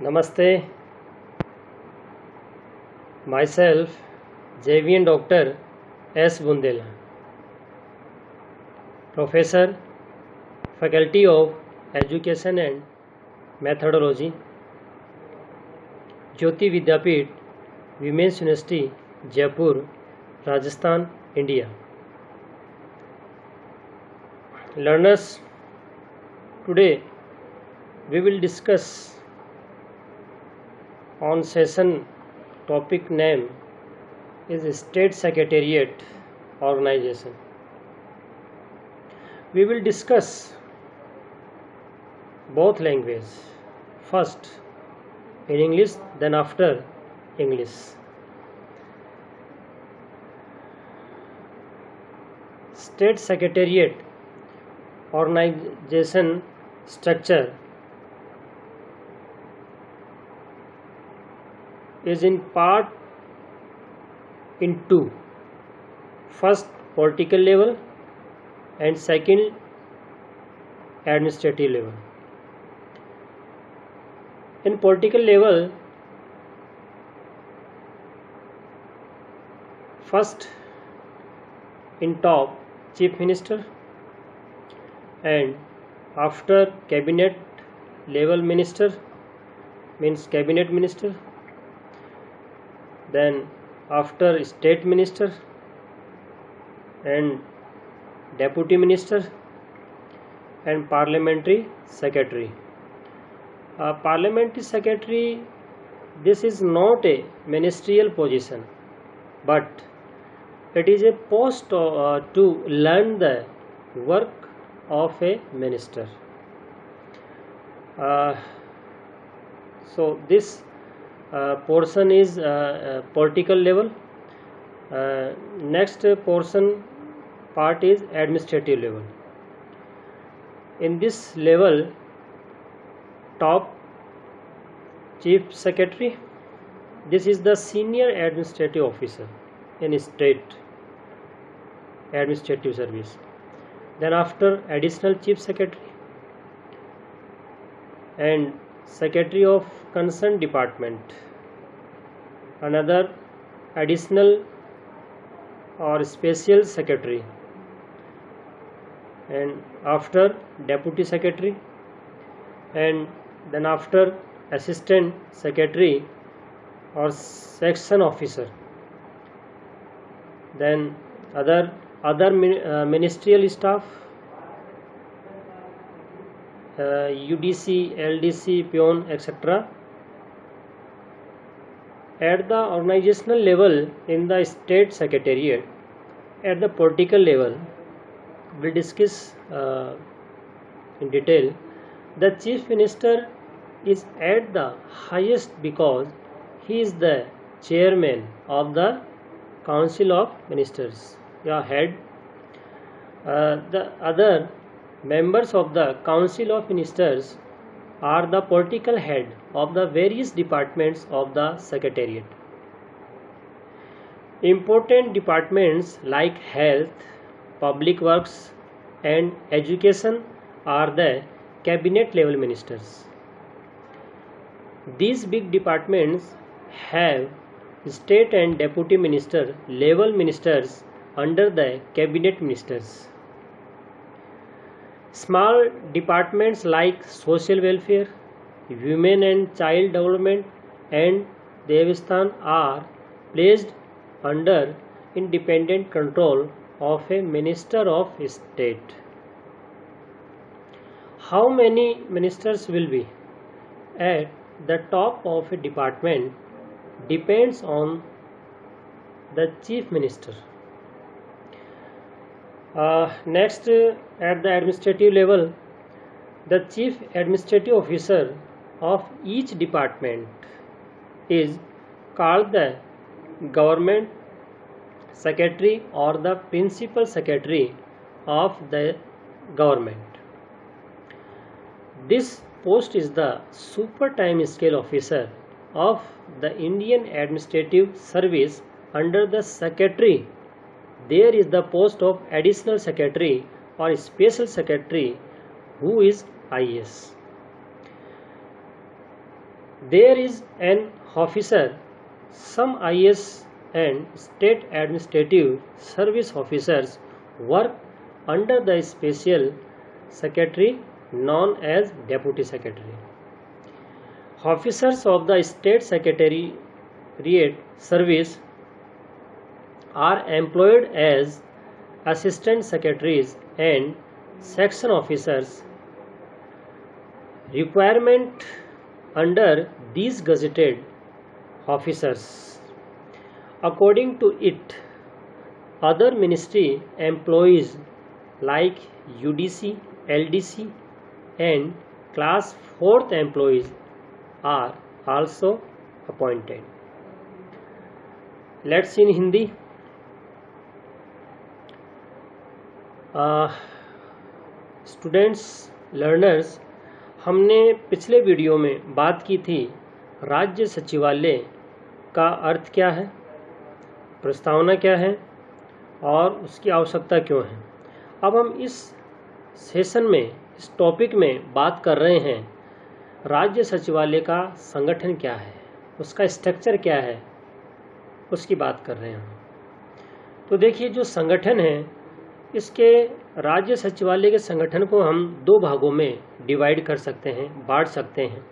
Namaste, myself JVN Dr. S. Bundela, Professor, Faculty of Education and Methodology, Jyoti Vidyapeeth, Women's University, Jaipur, Rajasthan, India. Learners, today we will discuss on session topic name is State Secretariat Organization. We will discuss both languages, first in English, then after English. State Secretariat Organization structure is in part in two. First, political level, and second, administrative level. In political level, first in top, Chief Minister, and after cabinet level minister means cabinet minister, then after state minister and deputy minister and parliamentary secretary. Parliamentary secretary, this is not a ministerial position, but it is a post to learn the work of a minister. So this portion is political level. Next portion part is administrative level. In this level, top chief secretary, this is the senior administrative officer in state administrative service. Then after additional chief secretary and secretary of concerned department, another additional or special secretary, and after deputy secretary, and then after assistant secretary or section officer, then other ministerial staff, UDC, LDC, peon, etc. At the organizational level in the state secretariat, at the political level, we'll discuss in detail. The chief minister is at the highest because he is the chairman of the council of ministers, head. The other members of the council of ministers are the political head of the various departments of the secretariat. Important departments like health, public works and education are the cabinet level ministers. These big departments have state and deputy minister level ministers under the cabinet ministers. Small departments like social welfare, women and child development and Devasthan are placed under independent control of a minister of state. How many ministers will be at the top of a department depends on the chief minister. Next, at the administrative level, the chief administrative officer of each department is called the government secretary or the principal secretary of the government. This post is the super time scale officer of the Indian Administrative Service under the secretary. There is the post of additional secretary or special secretary who is IAS. There is an officer, some IS and state administrative service officers work under the special secretary known as deputy secretary. Officers of the state secretariat service are employed as assistant secretaries and section officers. Requirement under these gazetted officers. According to it, other ministry employees like UDC, LDC and class 4th employees are also appointed. Let's see in Hindi. Students, learners, हमने पिछले video में बात की थी राज्य सचिवालय का अर्थ क्या है, प्रस्तावना क्या है और उसकी आवश्यकता क्यों है। अब हम इस सेशन में, इस टॉपिक में बात कर रहे हैं राज्य सचिवालय का संगठन क्या है, उसका स्ट्रक्चर क्या है, उसकी बात कर रहे हैं हम। तो देखिए, जो संगठन है, इसके राज्य सचिवालय के संगठन को हम दो भागों में डिवाइड कर सकते हैं, बांट सकते हैं।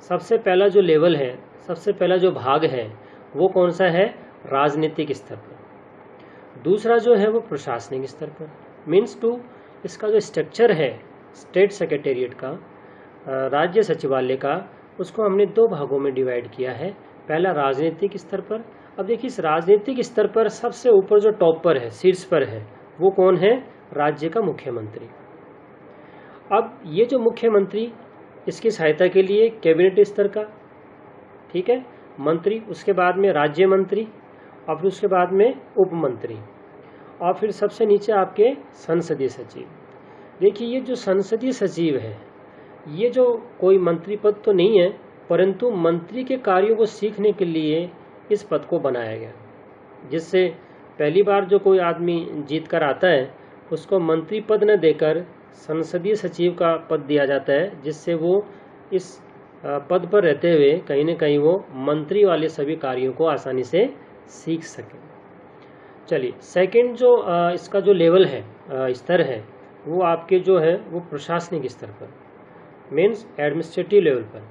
सबसे पहला जो लेवल है, सबसे पहला जो भाग है वो कौन सा है, राजनीतिक स्तर पर। दूसरा जो है वो प्रशासनिक स्तर पर। मीन्स टू, इसका जो स्ट्रक्चर है स्टेट सेक्रेटेरिएट का, राज्य सचिवालय का, उसको हमने दो भागों में डिवाइड किया है। पहला राजनीतिक स्तर पर। अब देखिए, इस राजनीतिक स्तर पर सबसे ऊपर जो टॉप पर है, शीर्ष पर है, वो कौन है, राज्य का मुख्यमंत्री। अब ये जो मुख्यमंत्री, इसकी सहायता के लिए कैबिनेट स्तर का, ठीक है, मंत्री, उसके बाद में राज्य मंत्री और फिर उसके बाद में उप मंत्री और फिर सबसे नीचे आपके संसदीय सचिव। देखिए, ये जो संसदीय सचिव है, ये जो कोई मंत्री पद तो नहीं है, परंतु मंत्री के कार्यों को सीखने के लिए इस पद को बनाया गया, जिससे पहली बार जो कोई आदमी जीत कर आता है उसको मंत्री पद न देकर संसदीय सचिव का पद दिया जाता है, जिससे वो इस पद पर रहते हुए कहीं न कहीं वो मंत्री वाले सभी कार्यों को आसानी से सीख सके। चलिए, सेकंड जो इसका जो लेवल है, स्तर है, वो आपके जो है वो प्रशासनिक स्तर पर, मीन्स एडमिनिस्ट्रेटिव लेवल पर।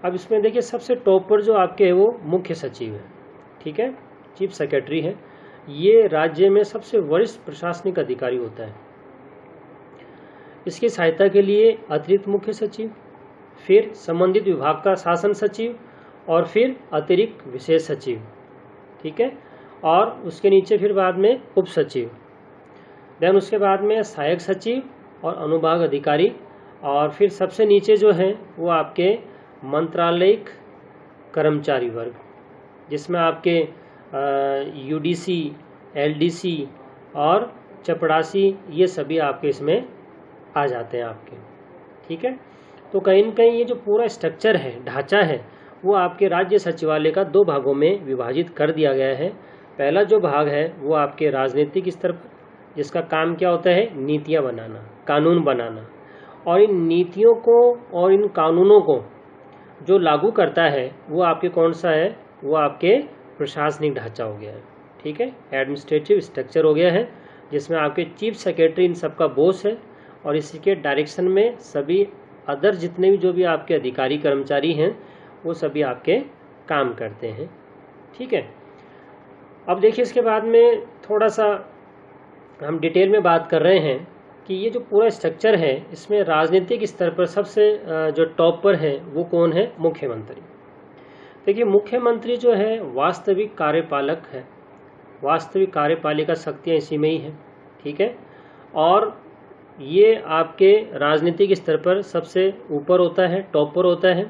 अब इसमें देखिए, सबसे टॉप पर जो आपके है वो मुख्य सचिव है, ठीक है, चीफ सेक्रेटरी है। ये राज्य में सबसे वरिष्ठ प्रशासनिक अधिकारी होता है। इसकी सहायता के लिए अतिरिक्त मुख्य सचिव, फिर संबंधित विभाग का शासन सचिव और फिर अतिरिक्त विशेष सचिव, ठीक है, और उसके नीचे फिर बाद में उप सचिव, देन उसके बाद में सहायक सचिव और अनुभाग अधिकारी, और फिर सबसे नीचे जो है वो आपके मंत्रालयिक कर्मचारी वर्ग, जिसमें आपके यूडीसी, एलडीसी और चपड़ासी, ये सभी आपके इसमें आ जाते हैं आपके, ठीक है। तो कहीं न कहीं ये जो पूरा स्ट्रक्चर है, ढांचा है, वो आपके राज्य सचिवालय का दो भागों में विभाजित कर दिया गया है। पहला जो भाग है वो आपके राजनीतिक स्तर पर, जिसका काम क्या होता है, नीतियाँ बनाना, कानून बनाना, और इन नीतियों को और इन कानूनों को जो लागू करता है वो आपके कौन सा है, वो आपके प्रशासनिक ढांचा हो गया है, ठीक है, एडमिनिस्ट्रेटिव स्ट्रक्चर हो गया है, जिसमें आपके चीफ सेक्रेटरी इन सबका बॉस है और इसी के डायरेक्शन में सभी अदर जितने भी जो भी आपके अधिकारी कर्मचारी हैं वो सभी आपके काम करते हैं, ठीक है। अब देखिए, इसके बाद में थोड़ा सा हम डिटेल में बात कर रहे हैं कि ये जो पूरा स्ट्रक्चर है, इसमें राजनीतिक स्तर पर सबसे जो टॉप पर है वो कौन है, मुख्यमंत्री। देखिए, मुख्यमंत्री जो है वास्तविक कार्यपालक है, वास्तविक कार्यपालिका शक्तियाँ इसी में ही है, ठीक है, और ये आपके राजनीतिक स्तर पर सबसे ऊपर होता है, टॉप पर होता है।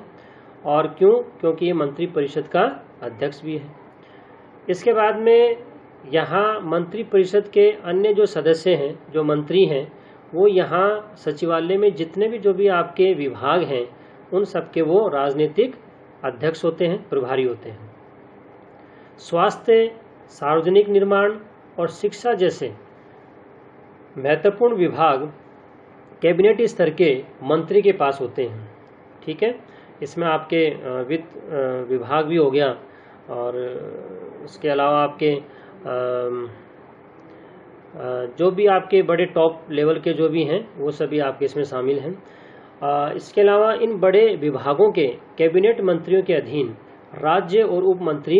और क्यों, क्योंकि ये मंत्री परिषद का अध्यक्ष भी है। इसके बाद में यहाँ मंत्री परिषद के अन्य जो सदस्य हैं, जो मंत्री हैं, वो यहाँ सचिवालय में जितने भी जो भी आपके विभाग हैं उन सबके वो राजनीतिक अध्यक्ष होते हैं, प्रभारी होते हैं। स्वास्थ्य, सार्वजनिक निर्माण और शिक्षा जैसे महत्वपूर्ण विभाग कैबिनेट स्तर के मंत्री के पास होते हैं, ठीक है। इसमें आपके वित्त विभाग भी हो गया, और इसके अलावा आपके जो भी आपके बड़े टॉप लेवल के जो भी हैं वो सभी आपके इसमें शामिल हैं। इसके अलावा इन बड़े विभागों के कैबिनेट मंत्रियों के अधीन राज्य और उप मंत्री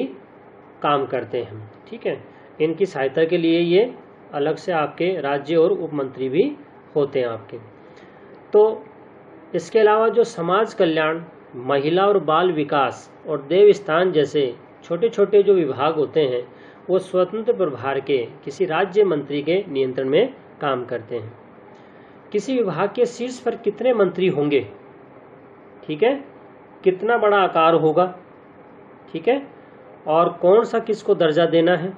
काम करते हैं। ठीक है, इनकी सहायता के लिए ये अलग से आपके राज्य और उप मंत्री भी होते हैं आपके। तो इसके अलावा जो समाज कल्याण, महिला और बाल विकास और देवस्थान जैसे छोटे छोटे जो विभाग होते हैं वो स्वतंत्र प्रभार के किसी राज्य मंत्री के नियंत्रण में काम करते हैं। किसी विभाग के शीर्ष पर कितने मंत्री होंगे, ठीक है, कितना बड़ा आकार होगा, ठीक है, और कौन सा किसको दर्जा देना है,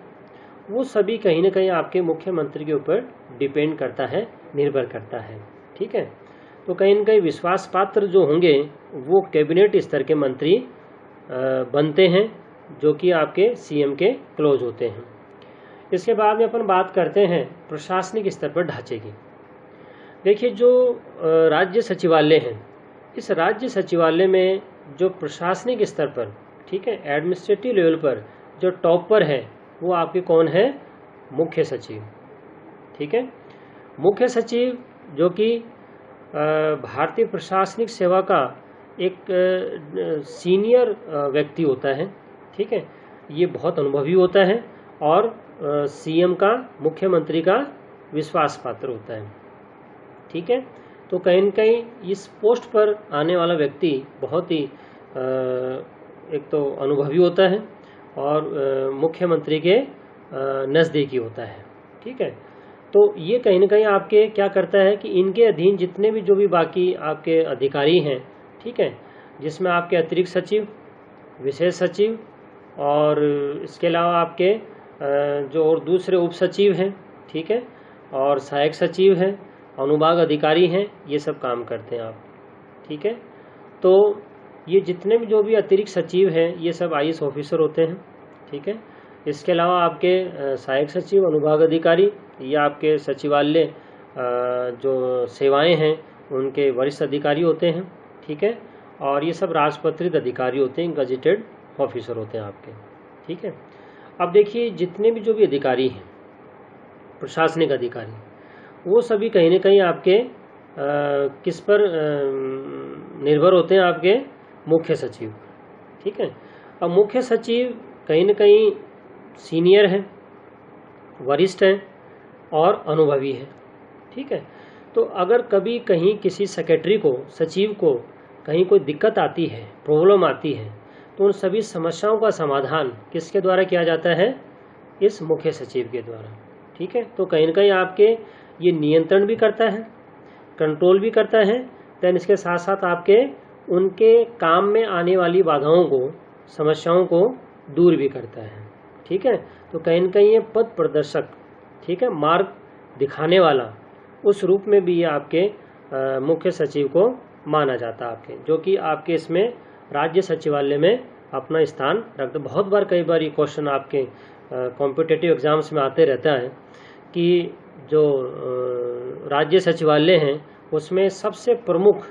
वो सभी कहीं ना कहीं आपके मुख्यमंत्री के ऊपर डिपेंड करता है, निर्भर करता है। ठीक है, तो कहीं ना कहीं विश्वास पात्र जो होंगे वो कैबिनेट स्तर के मंत्री बनते हैं, जो कि आपके सीएम के क्लोज होते हैं। इसके बाद में अपन बात करते हैं प्रशासनिक स्तर पर ढांचे की। देखिए, जो राज्य सचिवालय हैं, इस राज्य सचिवालय में जो प्रशासनिक स्तर पर, ठीक है, एडमिनिस्ट्रेटिव लेवल पर जो टॉप पर है वो आपके कौन है, मुख्य सचिव। ठीक है, मुख्य सचिव जो कि भारतीय प्रशासनिक सेवा का एक सीनियर व्यक्ति होता है। ठीक है, ये बहुत अनुभवी होता है और सीएम का, मुख्यमंत्री का विश्वास पात्र होता है। ठीक है, तो कहीं न कहीं इस पोस्ट पर आने वाला व्यक्ति बहुत ही एक तो अनुभवी होता है और मुख्यमंत्री के नज़दीकी होता है। ठीक है, तो ये कहीं न कहीं आपके क्या करता है कि इनके अधीन जितने भी जो भी बाकी आपके अधिकारी हैं, ठीक है, जिसमें आपके अतिरिक्त सचिव, विशेष सचिव और इसके अलावा आपके जो और दूसरे उप सचिव हैं, ठीक है, और सहायक सचिव हैं, अनुभाग अधिकारी हैं, ये सब काम करते हैं आप। ठीक है, तो ये जितने भी जो भी अतिरिक्त सचिव हैं ये सब आईएएस ऑफिसर होते हैं। ठीक है, इसके अलावा आपके सहायक सचिव, अनुभाग अधिकारी, या आपके सचिवालय जो सेवाएं हैं उनके वरिष्ठ अधिकारी होते हैं। ठीक है, और ये सब राजपत्रित अधिकारी होते हैं, गजेटेड ऑफिसर होते हैं आपके। ठीक है, अब देखिए, जितने भी जो भी अधिकारी हैं, प्रशासनिक अधिकारी, वो सभी कहीं ना कहीं आपके किस पर निर्भर होते हैं, आपके मुख्य सचिव। ठीक है, अब मुख्य सचिव कहीं ना कहीं सीनियर है, वरिष्ठ है और अनुभवी है। ठीक है, तो अगर कभी कहीं किसी सेक्रेटरी को, सचिव को कहीं कोई दिक्कत आती है, प्रॉब्लम आती है, तो उन सभी समस्याओं का समाधान किसके द्वारा किया जाता है, इस मुख्य सचिव के द्वारा। ठीक है, तो कहीं ना कहीं आपके ये नियंत्रण भी करता है, कंट्रोल भी करता है, देन इसके साथ साथ आपके उनके काम में आने वाली बाधाओं को, समस्याओं को दूर भी करता है। ठीक है, तो कहीं ना कहीं ये पद प्रदर्शक, ठीक है, मार्ग दिखाने वाला, उस रूप में भी ये आपके मुख्य सचिव को माना जाता है आपके, जो कि आपके इसमें राज्य सचिवालय में अपना स्थान रखते। बहुत बार, कई बार ये क्वेश्चन आपके कॉम्पिटिटिव एग्जाम्स में आते रहता है कि जो राज्य सचिवालय हैं उसमें सबसे प्रमुख,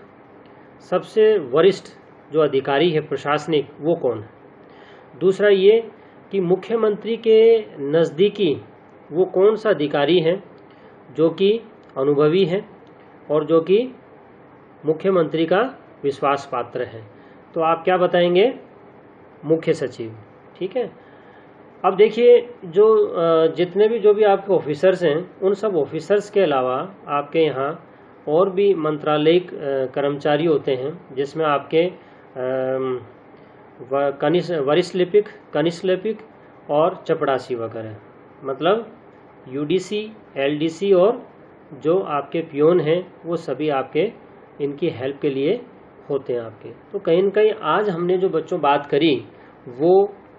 सबसे वरिष्ठ जो अधिकारी है प्रशासनिक, वो कौन है। दूसरा ये कि मुख्यमंत्री के नज़दीकी वो कौन सा अधिकारी है जो कि अनुभवी है और जो कि मुख्यमंत्री का विश्वास पात्र है। तो आप क्या बताएंगे, मुख्य सचिव। ठीक है, अब देखिए, जो जितने भी जो भी आपके ऑफिसर्स हैं, उन सब ऑफिसर्स के अलावा आपके यहाँ और भी मंत्रालयिक कर्मचारी होते हैं, जिसमें आपके वरिष्ठ लिपिक, कनिष्ठ लिपिक और चपड़ासी वगैरह, मतलब यूडीसी, एलडीसी और जो आपके पियोन हैं वो सभी आपके इनकी हेल्प के लिए होते हैं आपके। तो कहीं न कहीं आज हमने जो बच्चों बात करी वो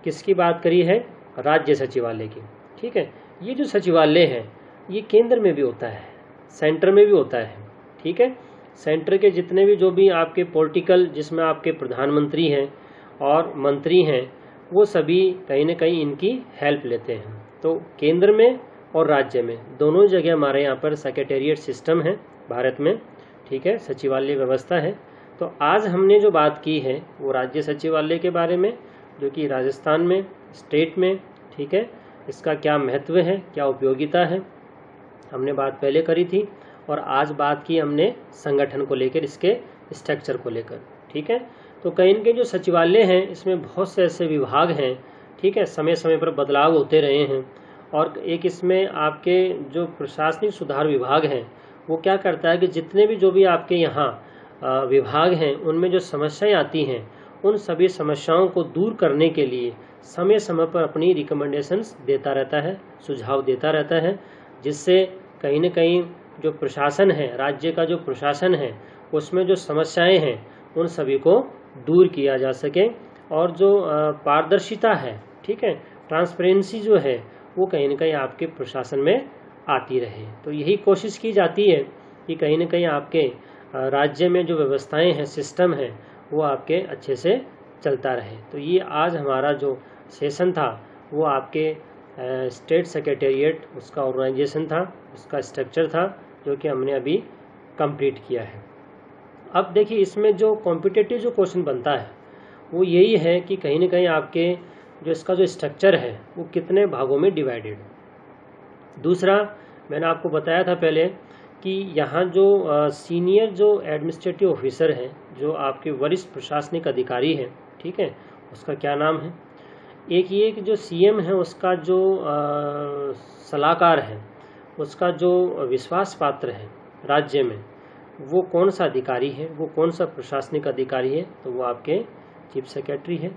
किसकी बात करी है, राज्य सचिवालय की। ठीक है, ये जो सचिवालय है ये केंद्र में भी होता है, सेंटर में भी होता है। ठीक है, सेंटर के जितने भी जो भी आपके पॉलिटिकल, जिसमें आपके प्रधानमंत्री हैं और मंत्री हैं, वो सभी कहीं ना कहीं इनकी हेल्प लेते हैं। तो केंद्र में और राज्य में दोनों जगह हमारे यहाँ पर सेक्रेटेरिएट सिस्टम है भारत में। ठीक है, सचिवालय व्यवस्था है, तो आज हमने जो बात की है वो राज्य सचिवालय के बारे में, जो कि राजस्थान में, स्टेट में, ठीक है, इसका क्या महत्व है, क्या उपयोगिता है, हमने बात पहले करी थी। और आज बात की हमने संगठन को लेकर, इसके स्ट्रक्चर को लेकर, ठीक है। तो कहीं इनके जो सचिवालय हैं इसमें बहुत से ऐसे विभाग हैं, ठीक है, समय समय पर बदलाव होते रहे हैं। और एक इसमें आपके जो प्रशासनिक सुधार विभाग हैं वो क्या करता है कि जितने भी जो भी आपके यहाँ विभाग हैं उनमें जो समस्याएं आती हैं उन सभी समस्याओं को दूर करने के लिए समय समय पर अपनी रिकमेंडेशंस देता रहता है, सुझाव देता रहता है, जिससे कहीं न कहीं जो प्रशासन है, राज्य का जो प्रशासन है, उसमें जो समस्याएं हैं उन सभी को दूर किया जा सके। और जो पारदर्शिता है, ठीक है, ट्रांसपेरेंसी जो है वो कहीं न कहीं आपके प्रशासन में आती रहे। तो यही कोशिश की जाती है कि कहीं न कहीं आपके राज्य में जो व्यवस्थाएं हैं, सिस्टम है, वो आपके अच्छे से चलता रहे। तो ये आज हमारा जो सेशन था वो आपके स्टेट सेक्रेटेरिएट, उसका ऑर्गेनाइजेशन था, उसका स्ट्रक्चर था, जो कि हमने अभी कंप्लीट किया है। अब देखिए इसमें जो कॉम्पिटिटिव जो क्वेश्चन बनता है वो यही है कि कहीं न कहीं आपके जो इसका जो स्ट्रक्चर है वो कितने भागों में डिवाइडेड। दूसरा, मैंने आपको बताया था पहले कि यहाँ जो सीनियर जो एडमिनिस्ट्रेटिव ऑफिसर हैं, जो आपके वरिष्ठ प्रशासनिक अधिकारी हैं, ठीक है, उसका क्या नाम है। एक ये कि जो सीएम है उसका जो सलाहकार है, उसका जो विश्वास पात्र है राज्य में, वो कौन सा अधिकारी है, वो कौन सा प्रशासनिक अधिकारी है, तो वो आपके चीफ सेक्रेटरी है,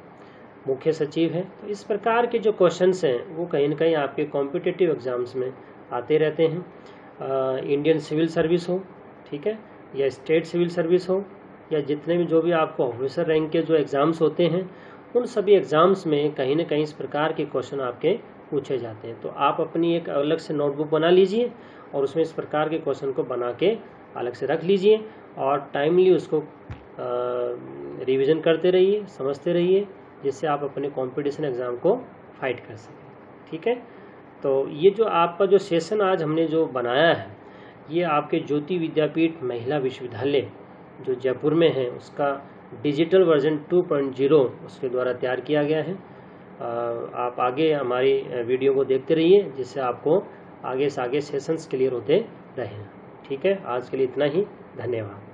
मुख्य सचिव है। तो इस प्रकार के जो क्वेश्चंस हैं वो कहीं न कहीं आपके कॉम्पिटिटिव एग्जाम्स में आते रहते हैं। इंडियन सिविल सर्विस हो, ठीक है, या स्टेट सिविल सर्विस हो, या जितने भी जो भी आपको ऑफिसर रैंक के जो एग्ज़ाम्स होते हैं उन सभी एग्ज़ाम्स में कहीं न कहीं इस प्रकार के क्वेश्चन आपके पूछे जाते हैं। तो आप अपनी एक अलग से नोटबुक बना लीजिए और उसमें इस प्रकार के क्वेश्चन को बना के अलग से रख लीजिए और टाइमली उसको रिवीजन करते रहिए, समझते रहिए, जिससे आप अपने कंपटीशन एग्ज़ाम को फाइट कर सकें, ठीक है। तो ये जो आपका जो सेशन आज हमने जो बनाया है ये आपके ज्योति विद्यापीठ महिला विश्वविद्यालय जो जयपुर में है उसका डिजिटल वर्जन 2.0 उसके द्वारा तैयार किया गया है। आप आगे हमारी वीडियो को देखते रहिए, जिससे आपको आगे से आगे सेशंस क्लियर होते रहें, ठीक है। आज के लिए इतना ही, धन्यवाद।